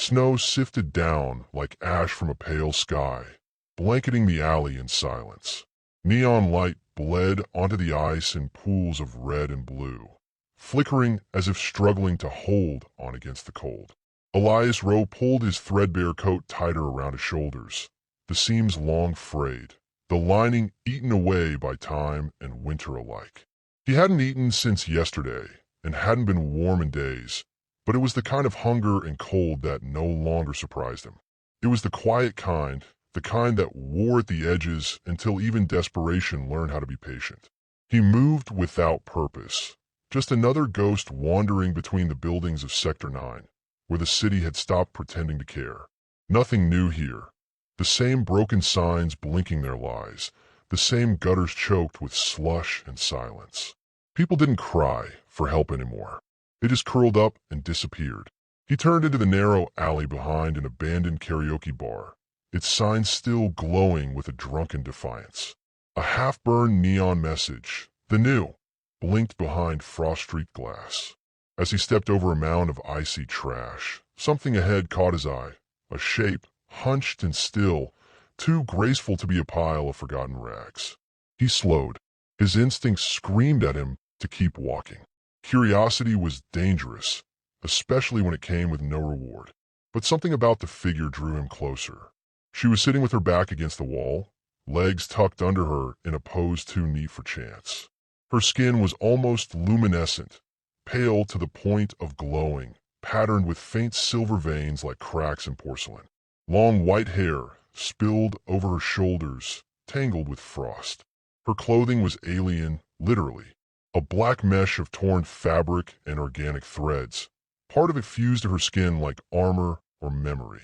Snow sifted down like ash from a pale sky, blanketing the alley in silence. Neon light bled onto the ice in pools of red and blue, flickering as if struggling to hold on against the cold. Elias Rowe pulled his threadbare coat tighter around his shoulders, the seams long frayed, the lining eaten away by time and winter alike. He hadn't eaten since yesterday and hadn't been warm in days, but it was the kind of hunger and cold that no longer surprised him. It was the quiet kind, the kind that wore at the edges until even desperation learned how to be patient. He moved without purpose, just another ghost wandering between the buildings of Sector 9, where the city had stopped pretending to care. Nothing new here. The same broken signs blinking their lies, the same gutters choked with slush and silence. People didn't cry for help anymore. They just curled up and disappeared. He turned into the narrow alley behind an abandoned karaoke bar, its sign still glowing with a drunken defiance. A half-burned neon message, the new, blinked behind frost-streaked glass. As he stepped over a mound of icy trash, something ahead caught his eye, a shape, hunched and still, too graceful to be a pile of forgotten rags. He slowed. His instincts screamed at him to keep walking. Curiosity was dangerous, especially when it came with no reward. But something about the figure drew him closer. She was sitting with her back against the wall, legs tucked under her in a pose too neat for chance. Her skin was almost luminescent, pale to the point of glowing, patterned with faint silver veins like cracks in porcelain. Long white hair spilled over her shoulders, tangled with frost. Her clothing was alien, literally. A black mesh of torn fabric and organic threads. Part of it fused to her skin like armor or memory.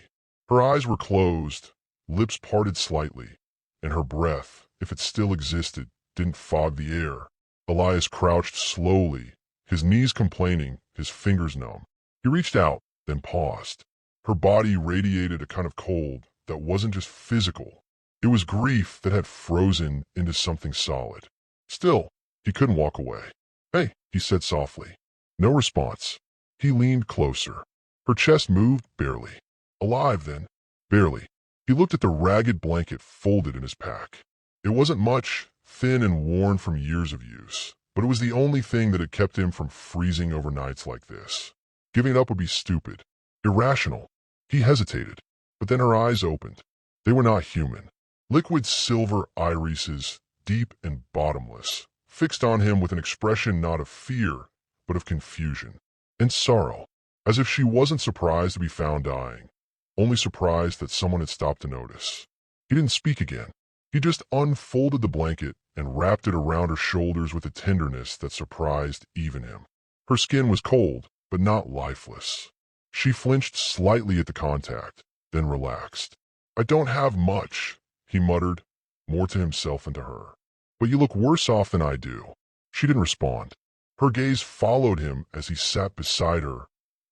Her eyes were closed, lips parted slightly, and her breath, if it still existed, didn't fog the air. Elias crouched slowly, his knees complaining, his fingers numb. He reached out, then paused. Her body radiated a kind of cold that wasn't just physical. It was grief that had frozen into something solid. Still, he couldn't walk away. "Hey," he said softly. No response. He leaned closer. Her chest moved barely. Alive, then. Barely. He looked at the ragged blanket folded in his pack. It wasn't much, thin and worn from years of use, but it was the only thing that had kept him from freezing over nights like this. Giving it up would be stupid. Irrational. He hesitated, but then her eyes opened. They were not human. Liquid silver irises, deep and bottomless, fixed on him with an expression not of fear, but of confusion and sorrow, as if she wasn't surprised to be found dying, only surprised that someone had stopped to notice. He didn't speak again. He just unfolded the blanket and wrapped it around her shoulders with a tenderness that surprised even him. Her skin was cold, but not lifeless. She flinched slightly at the contact, then relaxed. "I don't have much," he muttered, more to himself than to her. "But you look worse off than I do." She didn't respond. Her gaze followed him as he sat beside her,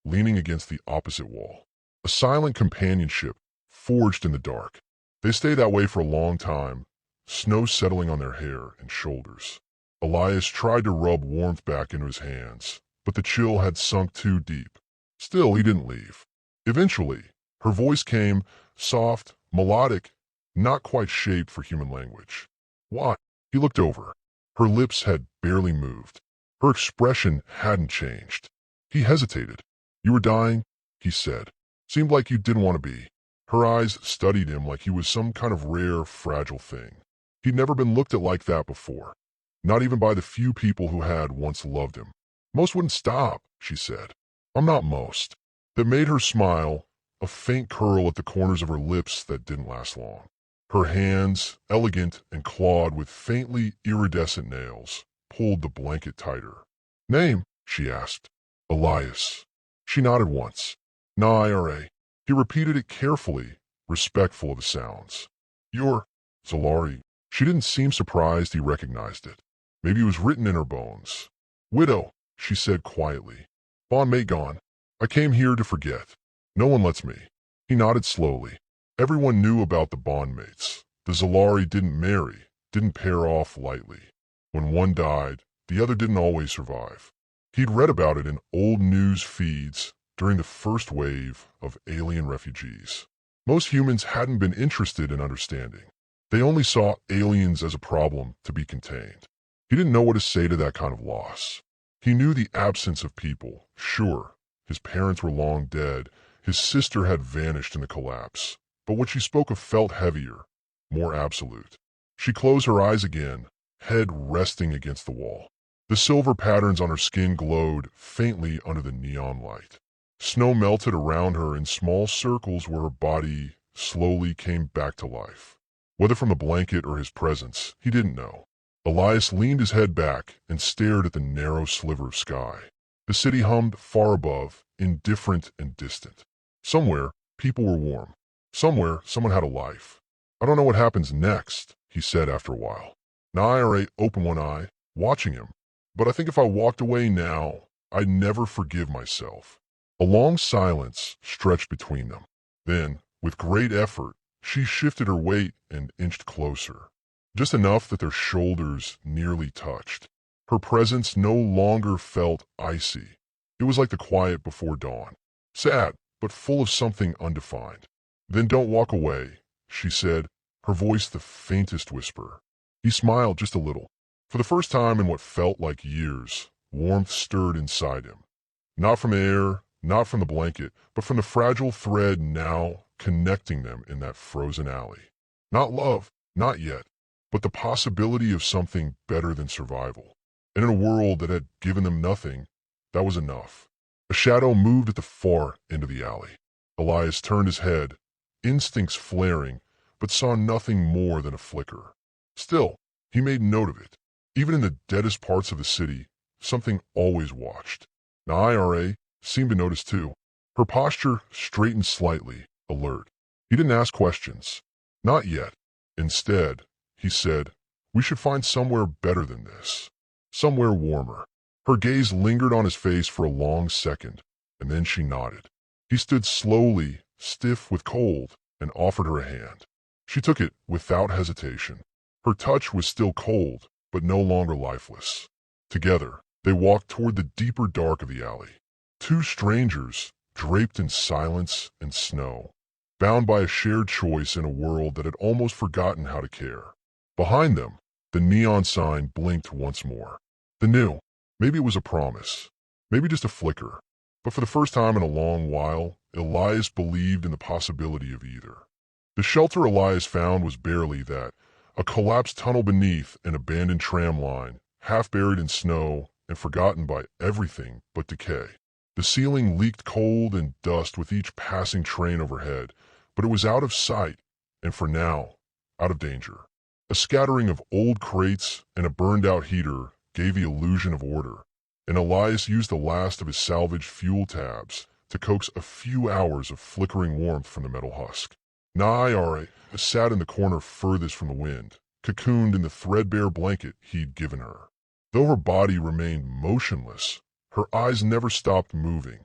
leaning against the opposite wall. A silent companionship, forged in the dark. They stayed that way for a long time, snow settling on their hair and shoulders. Elias tried to rub warmth back into his hands, but the chill had sunk too deep. Still, he didn't leave. Eventually, her voice came, soft, melodic, not quite shaped for human language. "Why?" He looked over. Her lips had barely moved. Her expression hadn't changed. He hesitated. "You were dying," he said. "Seemed like you didn't want to be." Her eyes studied him like he was some kind of rare, fragile thing. He'd never been looked at like that before, not even by the few people who had once loved him. "Most wouldn't stop," she said. "I'm not most." That made her smile, a faint curl at the corners of her lips that didn't last long. Her hands, elegant and clawed with faintly iridescent nails, pulled the blanket tighter. "Name?" she asked. "Elias." She nodded once. "Nah, IRA." He repeated it carefully, respectful of the sounds. "You're Zolari." She didn't seem surprised he recognized it. Maybe it was written in her bones. "Widow," she said quietly. "Bond mate gone. I came here to forget. No one lets me." He nodded slowly. Everyone knew about the bondmates. The Zolari didn't marry, didn't pair off lightly. When one died, the other didn't always survive. He'd read about it in old news feeds, during the first wave of alien refugees. Most humans hadn't been interested in understanding. They only saw aliens as a problem to be contained. He didn't know what to say to that kind of loss. He knew the absence of people. Sure, his parents were long dead, his sister had vanished in the collapse, but what she spoke of felt heavier, more absolute. She closed her eyes again, head resting against the wall. The silver patterns on her skin glowed faintly under the neon light. Snow melted around her in small circles where her body slowly came back to life. Whether from the blanket or his presence, he didn't know. Elias leaned his head back and stared at the narrow sliver of sky. The city hummed far above, indifferent and distant. Somewhere, people were warm. Somewhere, someone had a life. I don't know what happens next, he said after a while. Naira opened one eye, watching him. But I think if I walked away now, I'd never forgive myself. A long silence stretched between them. Then, with great effort, she shifted her weight and inched closer. Just enough that their shoulders nearly touched. Her presence no longer felt icy. It was like the quiet before dawn. Sad, but full of something undefined. Then don't walk away, she said, her voice the faintest whisper. He smiled just a little. For the first time in what felt like years, warmth stirred inside him. Not from air, not from the blanket, but from the fragile thread now connecting them in that frozen alley. Not love, not yet, but the possibility of something better than survival. And in a world that had given them nothing, that was enough. A shadow moved at the far end of the alley. Elias turned his head, instincts flaring, but saw nothing more than a flicker. Still, he made note of it. Even in the deadest parts of the city, something always watched. Naira seemed to notice too. Her posture straightened slightly, alert. He didn't ask questions. Not yet. Instead, he said, we should find somewhere better than this. Somewhere warmer. Her gaze lingered on his face for a long second, and then she nodded. He stood slowly, stiff with cold, and offered her a hand. She took it without hesitation. Her touch was still cold, but no longer lifeless. Together, they walked toward the deeper dark of the alley. Two strangers, draped in silence and snow, bound by a shared choice in a world that had almost forgotten how to care. Behind them, the neon sign blinked once more. They knew. Maybe it was a promise. Maybe just a flicker. But for the first time in a long while, Elias believed in the possibility of either. The shelter Elias found was barely that. A collapsed tunnel beneath an abandoned tram line, half buried in snow and forgotten by everything but decay. The ceiling leaked cold and dust with each passing train overhead, but it was out of sight, and for now, out of danger. A scattering of old crates and a burned-out heater gave the illusion of order, and Elias used the last of his salvaged fuel tabs to coax a few hours of flickering warmth from the metal husk. Naira sat in the corner furthest from the wind, cocooned in the threadbare blanket he'd given her. Though her body remained motionless, her eyes never stopped moving,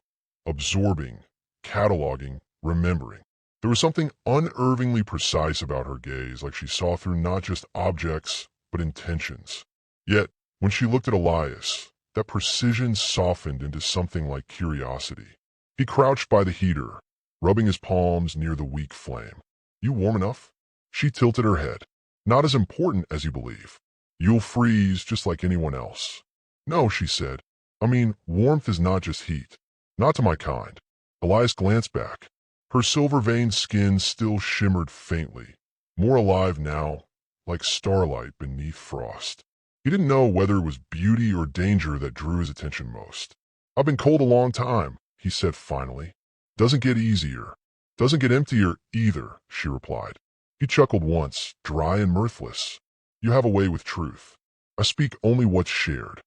absorbing, cataloging, remembering. There was something unnervingly precise about her gaze, like she saw through not just objects, but intentions. Yet, when she looked at Elias, that precision softened into something like curiosity. He crouched by the heater, rubbing his palms near the weak flame. You warm enough? She tilted her head. Not as important as you believe. You'll freeze just like anyone else. No, she said. I mean, warmth is not just heat. Not to my kind. Elias glanced back. Her silver-veined skin still shimmered faintly, more alive now, like starlight beneath frost. He didn't know whether it was beauty or danger that drew his attention most. I've been cold a long time, he said finally. Doesn't get easier. Doesn't get emptier either, she replied. He chuckled once, dry and mirthless. You have a way with truth. I speak only what's shared.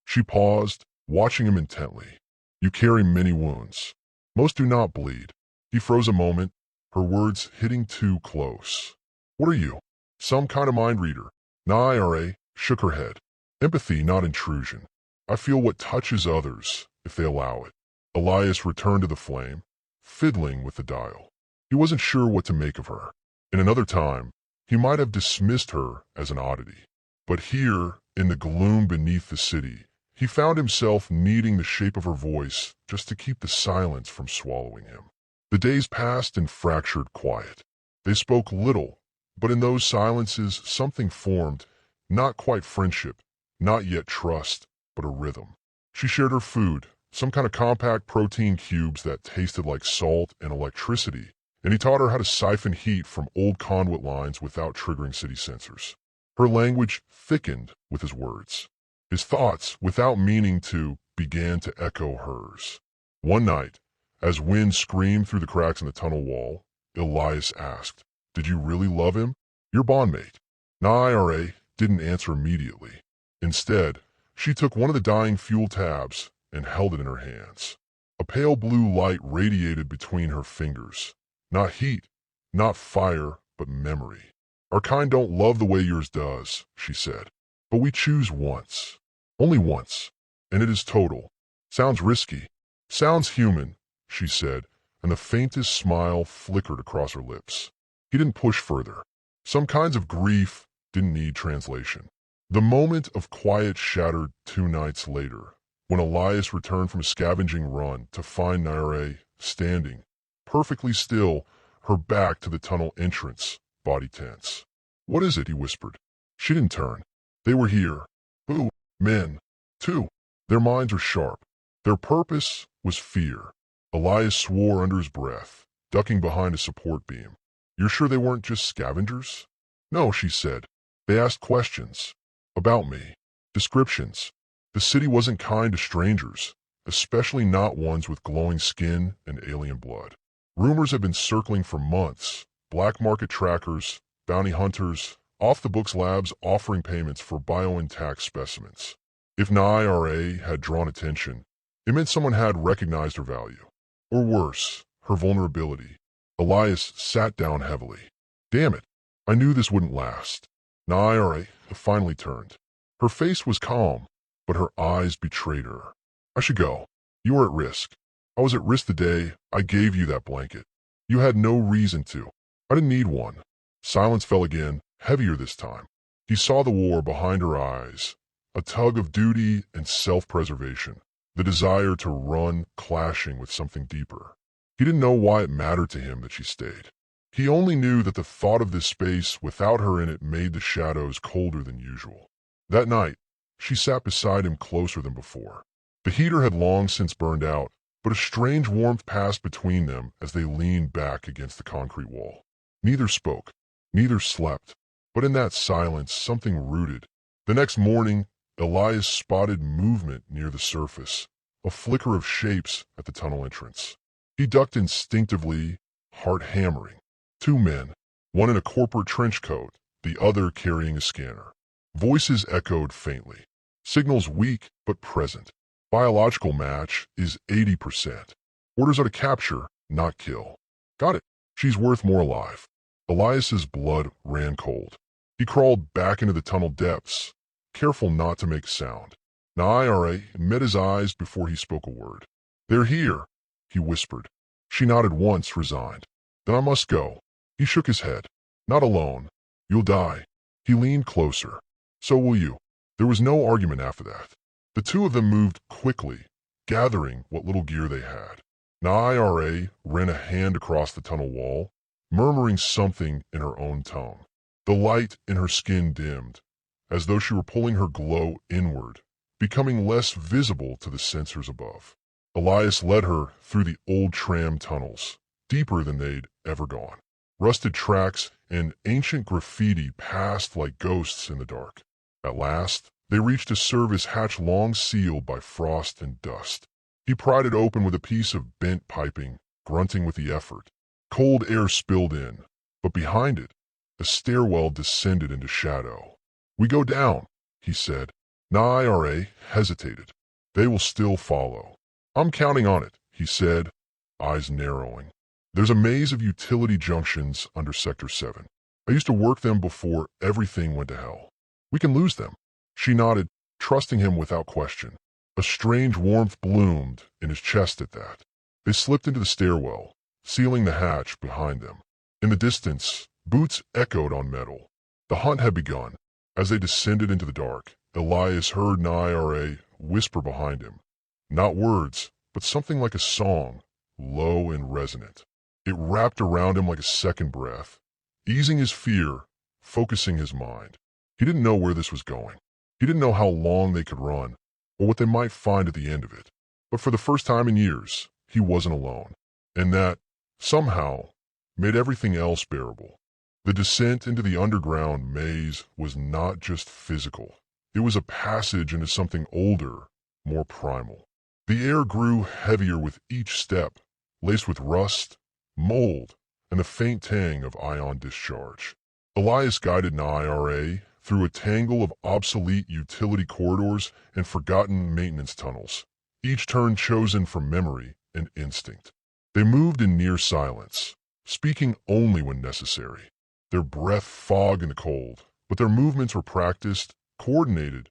She paused, watching him intently. You carry many wounds. Most do not bleed. He froze a moment, her words hitting too close. What are you? Some kind of mind reader? Naira shook her head. Empathy, not intrusion. I feel what touches others, if they allow it. Elias returned to the flame, fiddling with the dial. He wasn't sure what to make of her. In another time, he might have dismissed her as an oddity. But here, in the gloom beneath the city, He found himself needing the shape of her voice just to keep the silence from swallowing him. The days passed in fractured quiet. They spoke little, but in those silences something formed, not quite friendship, not yet trust, but a rhythm. She shared her food, some kind of compact protein cubes that tasted like salt and electricity, and he taught her how to siphon heat from old conduit lines without triggering city sensors. Her language thickened with his words. His thoughts, without meaning to, began to echo hers. One night, as wind screamed through the cracks in the tunnel wall, Elias asked, "Did you really love him? Your bondmate?" Naira didn't answer immediately. Instead, she took one of the dying fuel tabs and held it in her hands. A pale blue light radiated between her fingers. Not heat, not fire, but memory. "Our kind don't love the way yours does," she said. "But we choose once. Only once. And it is total. Sounds risky. Sounds human," she said, and the faintest smile flickered across her lips. He didn't push further. Some kinds of grief didn't need translation. The moment of quiet shattered 2 nights later, when Elias returned from a scavenging run to find Naira standing, perfectly still, her back to the tunnel entrance, body tense. "What is it?" he whispered. She didn't turn. They were here. Who? Men. 2. Their minds were sharp. Their purpose was fear. Elias swore under his breath, ducking behind a support beam. "You're sure they weren't just scavengers?" "No," she said. "They asked questions. About me. Descriptions. The city wasn't kind to strangers, especially not ones with glowing skin and alien blood. Rumors have been circling for months. Black market trackers, bounty hunters, off-the-books labs offering payments for bio-intact specimens. If Naira had drawn attention, it meant someone had recognized her value. Or worse, her vulnerability. Elias sat down heavily. "Damn it, I knew this wouldn't last." Naira finally turned. Her face was calm, but her eyes betrayed her. "I should go. You are at risk. I was at risk the day I gave you that blanket. You had no reason to. I didn't need one." Silence fell again, heavier this time. He saw the war behind her eyes, a tug of duty and self-preservation, the desire to run clashing with something deeper. He didn't know why it mattered to him that she stayed. He only knew that the thought of this space without her in it made the shadows colder than usual. That night, she sat beside him closer than before. The heater had long since burned out, but a strange warmth passed between them as they leaned back against the concrete wall. Neither spoke, neither slept, but in that silence something rooted. The next morning, Elias spotted movement near the surface, a flicker of shapes at the tunnel entrance. He ducked instinctively, heart hammering. 2 men, one in a corporate trench coat, the other carrying a scanner. Voices echoed faintly. Signals weak but present. Biological match is 80%. Orders are to capture, not kill. Got it. She's worth more alive. Elias's blood ran cold. He crawled back into the tunnel depths, careful not to make sound. Naira met his eyes before he spoke a word. "They're here," he whispered. She nodded once, resigned. "Then I must go." He shook his head. "Not alone. You'll die." He leaned closer. "So will you." There was no argument after that. The 2 of them moved quickly, gathering what little gear they had. Naira ran a hand across the tunnel wall, murmuring something in her own tongue. The light in her skin dimmed, as though she were pulling her glow inward, becoming less visible to the sensors above. Elias led her through the old tram tunnels, deeper than they'd ever gone. Rusted tracks and ancient graffiti passed like ghosts in the dark. At last, they reached a service hatch long sealed by frost and dust. He pried it open with a piece of bent piping, grunting with the effort. Cold air spilled in, but behind it, a stairwell descended into shadow. "We go down," he said. Naira hesitated. "They will still follow." "I'm counting on it," he said, eyes narrowing. "There's a maze of utility junctions under Sector 7. I used to work them before everything went to hell. We can lose them." She nodded, trusting him without question. A strange warmth bloomed in his chest at that. They slipped into the stairwell, sealing the hatch behind them. In the distance, boots echoed on metal. The hunt had begun. As they descended into the dark, Elias heard Naira whisper behind him. Not words, but something like a song, low and resonant. It wrapped around him like a second breath, easing his fear, focusing his mind. He didn't know where this was going. He didn't know how long they could run, or what they might find at the end of it. But for the first time in years, he wasn't alone. And that, somehow, made everything else bearable. The descent into the underground maze was not just physical. It was a passage into something older, more primal. The air grew heavier with each step, laced with rust, mold, and the faint tang of ion discharge. Elias guided Naira through a tangle of obsolete utility corridors and forgotten maintenance tunnels, each turn chosen from memory and instinct. They moved in near silence, speaking only when necessary. Their breath fogged in the cold, but their movements were practiced, coordinated,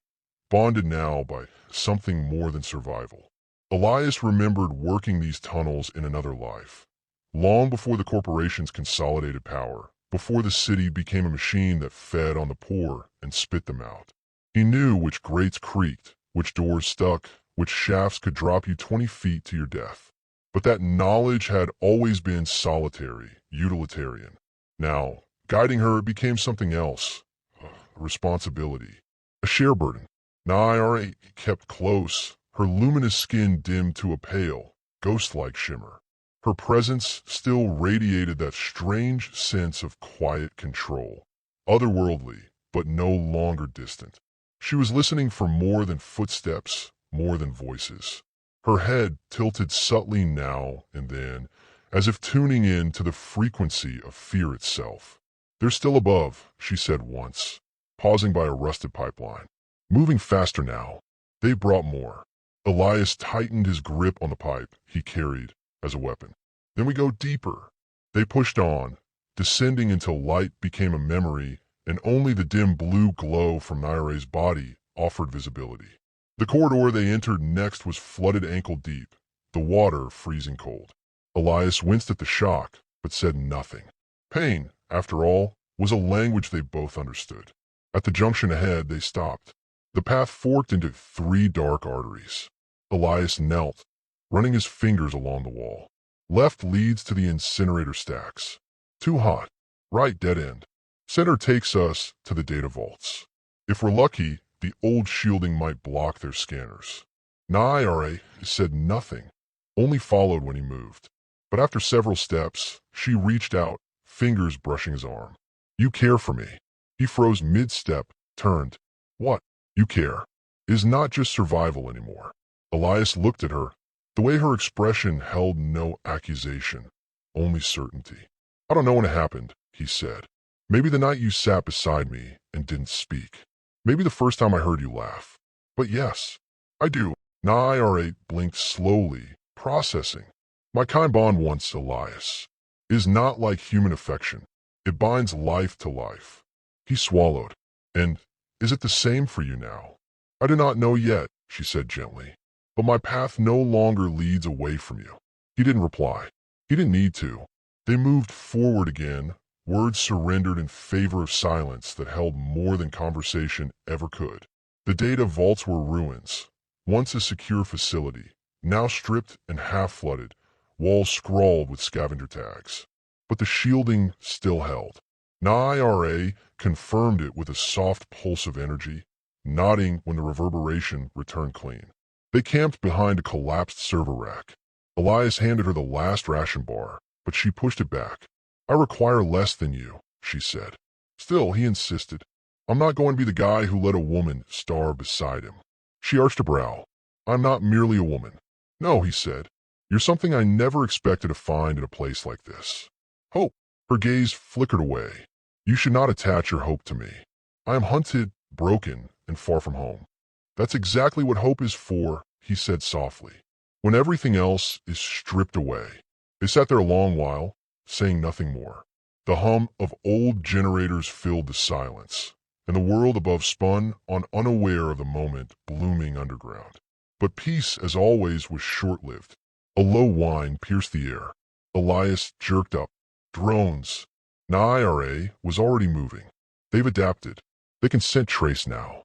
bonded now by something more than survival. Elias remembered working these tunnels in another life, long before the corporations consolidated power, before the city became a machine that fed on the poor and spit them out. He knew which grates creaked, which doors stuck, which shafts could drop you 20 feet to your death. But that knowledge had always been solitary, utilitarian. Now, guiding her became something else, a responsibility, a share burden. Naira kept close, her luminous skin dimmed to a pale, ghost-like shimmer. Her presence still radiated that strange sense of quiet control, otherworldly, but no longer distant. She was listening for more than footsteps, more than voices. Her head tilted subtly now and then, as if tuning in to the frequency of fear itself. "They're still above," she said once, pausing by a rusted pipeline. "Moving faster now. They brought more." Elias tightened his grip on the pipe he carried as a weapon. "Then we go deeper." They pushed on, descending until light became a memory and only the dim blue glow from Naira's body offered visibility. The corridor they entered next was flooded ankle-deep, the water freezing cold. Elias winced at the shock, but said nothing. Pain, after all, was a language they both understood. At the junction ahead, they stopped. The path forked into 3 dark arteries. Elias knelt, running his fingers along the wall. Left leads to the incinerator stacks. Too hot. Right dead end. Center takes us to the data vaults. If we're lucky, the old shielding might block their scanners. Naira said nothing, only followed when he moved. But after several steps, she reached out, fingers brushing his arm. "You care for me." He froze mid-step, turned. "What? You care?" Is not just survival anymore. Elias looked at her. The way her expression held no accusation, only certainty. "I don't know when it happened," he said. "Maybe the night you sat beside me and didn't speak. Maybe the first time I heard you laugh. But yes, I do." Naira blinked slowly, processing. "My kind bond once, Elias, is not like human affection. It binds life to life." He swallowed. "And is it the same for you now?" "I do not know yet," she said gently. "But my path no longer leads away from you." He didn't reply. He didn't need to. They moved forward again, words surrendered in favor of silence that held more than conversation ever could. The data vaults were ruins, once a secure facility, now stripped and half-flooded, walls scrawled with scavenger tags. But the shielding still held. Naira confirmed it with a soft pulse of energy, nodding when the reverberation returned clean. They camped behind a collapsed server rack. Elias handed her the last ration bar, but she pushed it back. "I require less than you," she said. Still, he insisted. "I'm not going to be the guy who let a woman starve beside him." She arched a brow. "I'm not merely a woman." "No," he said. "You're something I never expected to find in a place like this. Hope." Her gaze flickered away. "You should not attach your hope to me. I am hunted, broken, and far from home." "That's exactly what hope is for," he said softly, "when everything else is stripped away." They sat there a long while, saying nothing more. The hum of old generators filled the silence, and the world above spun on, unaware of the moment blooming underground. But peace, as always, was short-lived. A low whine pierced the air. Elias jerked up. Drones. Naira was already moving. They've adapted. They can scent trace now.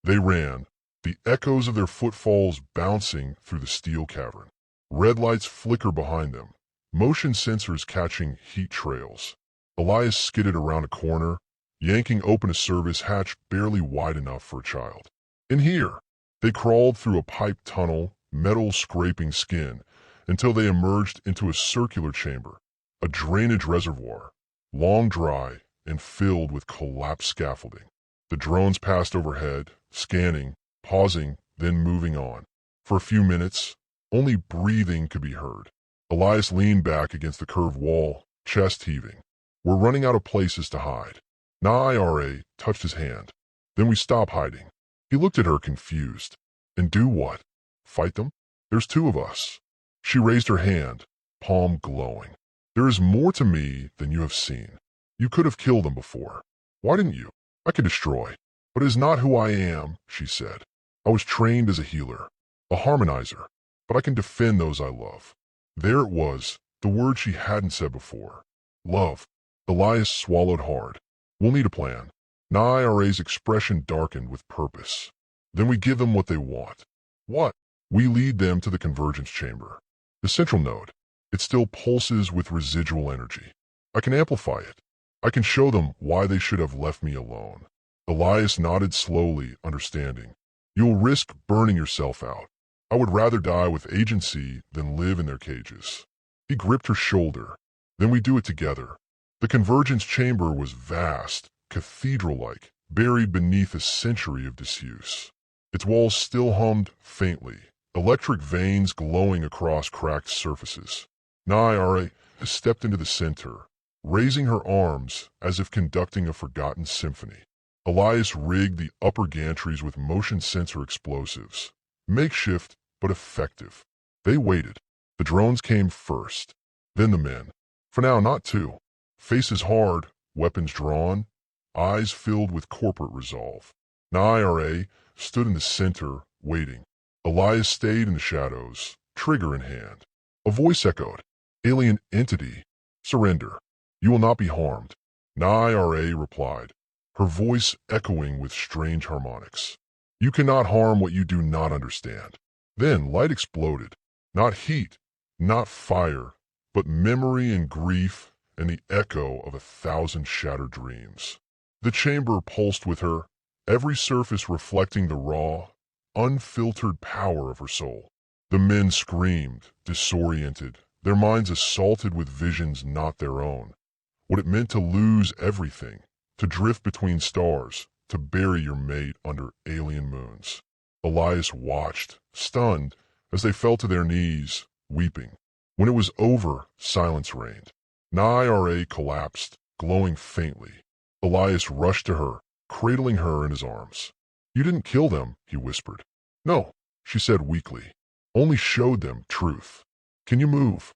They ran, the echoes of their footfalls bouncing through the steel cavern. Red lights flicker behind them, motion sensors catching heat trails. Elias skidded around a corner, yanking open a service hatch barely wide enough for a child. In here, they crawled through a pipe tunnel, metal scraping skin, until they emerged into a circular chamber, a drainage reservoir, long dry and filled with collapsed scaffolding. The drones passed overhead, scanning, pausing, then moving on. For a few minutes, only breathing could be heard. Elias leaned back against the curved wall, chest heaving. We're running out of places to hide. Naira touched his hand. Then we stop hiding. He looked at her confused. And do what? Fight them? There's two of us. She raised her hand, palm glowing. There is more to me than you have seen. You could have killed them before. Why didn't you? I could destroy. But it is not who I am, she said. I was trained as a healer, a harmonizer, but I can defend those I love. There it was, the word she hadn't said before. Love. Elias swallowed hard. We'll need a plan. Naira's expression darkened with purpose. Then we give them what they want. What? We lead them to the convergence chamber. The central node. It still pulses with residual energy. I can amplify it. I can show them why they should have left me alone. Elias nodded slowly, understanding. You'll risk burning yourself out. I would rather die with agency than live in their cages. He gripped her shoulder. Then we do it together. The convergence chamber was vast, cathedral-like, buried beneath a century of disuse. Its walls still hummed faintly, electric veins glowing across cracked surfaces. Naira stepped into the center, raising her arms as if conducting a forgotten symphony. Elias rigged the upper gantries with motion sensor explosives. Makeshift, but effective. They waited. The drones came first, then the men. For now, not two. Faces hard, weapons drawn, eyes filled with corporate resolve. Naira stood in the center, waiting. Elias stayed in the shadows, trigger in hand. A voice echoed. Alien entity, surrender. You will not be harmed. Naira replied, her voice echoing with strange harmonics. You cannot harm what you do not understand. Then light exploded. Not heat, not fire, but memory and grief and the echo of 1,000 shattered dreams. The chamber pulsed with her, every surface reflecting the raw, unfiltered power of her soul. The men screamed, disoriented, their minds assaulted with visions not their own. What it meant to lose everything, to drift between stars, to bury your mate under alien moons. Elias watched, stunned, as they fell to their knees, weeping. When it was over, silence reigned. Naira collapsed, glowing faintly. Elias rushed to her, cradling her in his arms. You didn't kill them, he whispered. No, she said weakly. Only showed them truth. Can you move?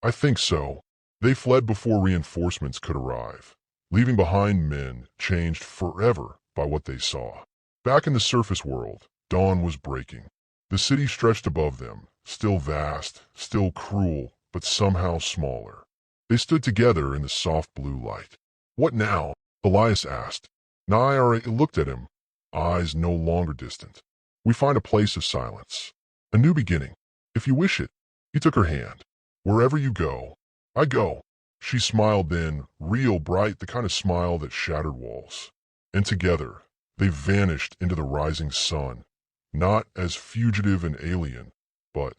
I think so. They fled before reinforcements could arrive, leaving behind men changed forever by what they saw. Back in the surface world, dawn was breaking. The city stretched above them, still vast, still cruel, but somehow smaller. They stood together in the soft blue light. What now? Elias asked. Naira looked at him, eyes no longer distant. We find a place of silence. A new beginning, if you wish it. He took her hand. Wherever you go, I go. She smiled then, real bright, the kind of smile that shattered walls. And together, they vanished into the rising sun, not as fugitive and alien, but